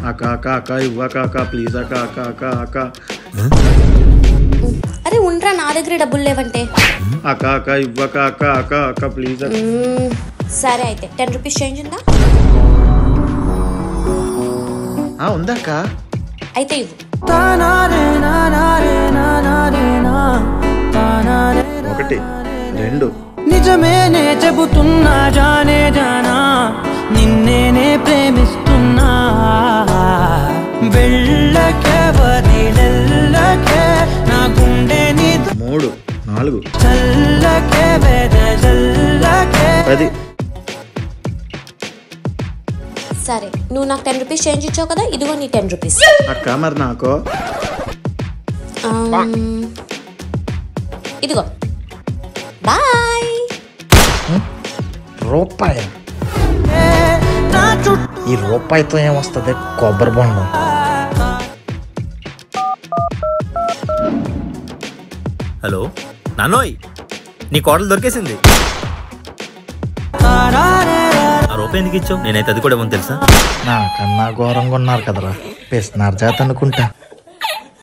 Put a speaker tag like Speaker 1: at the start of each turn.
Speaker 1: అక్క అక్క అక్క ఇవ్వ అక్క అక్క ప్లీజ్ అక్క అక్క అక్క అక్క.
Speaker 2: అరే ఉండరా, నా దగ్గర డబ్బులు లేవంటే.
Speaker 1: అక్క అక్క ఇవ్వ అక్క అక్క అక్క అక్క ప్లీజ్.
Speaker 2: సరే అయితే 10 రూపీస్ చేంజ్ ఉందా?
Speaker 1: ఉందక్క.
Speaker 2: అయితే ఇవ్వు.
Speaker 1: 1 2
Speaker 3: నిజమేనే చెబుతున్నా జానే జానా, నిన్నేనే ప్రేమిస్తున్నా. వెళ్ళకే వదిలెల్లకే నా గుండె నీ
Speaker 1: 3 4
Speaker 3: చల్లకే వెదజల్లకే
Speaker 1: 10.
Speaker 2: సరే నువ్వు నాకు 10 రూపీస్ చేంజ్ ఇచ్చావు కదా, ఇదిగో నీ 10 రూపీస్.
Speaker 1: అక్క మరి నాకు
Speaker 2: ఇదిగో బాయ్.
Speaker 4: రూపాయి? ఈ రూపాయితో ఏమొస్తుంది? కొబ్బరి బొండం.
Speaker 5: హలో నాన్నోయ్, నీ కోడలు దొరికేసింది. ఆ రూపాయి ఎందుకు ఇచ్చావు? నేనైతే అది కూడా ఏమో తెలుసా?
Speaker 4: నాకన్నా ఘోరంగా ఉన్నారు కదరా, పిసినారు జాత అనుకుంటా.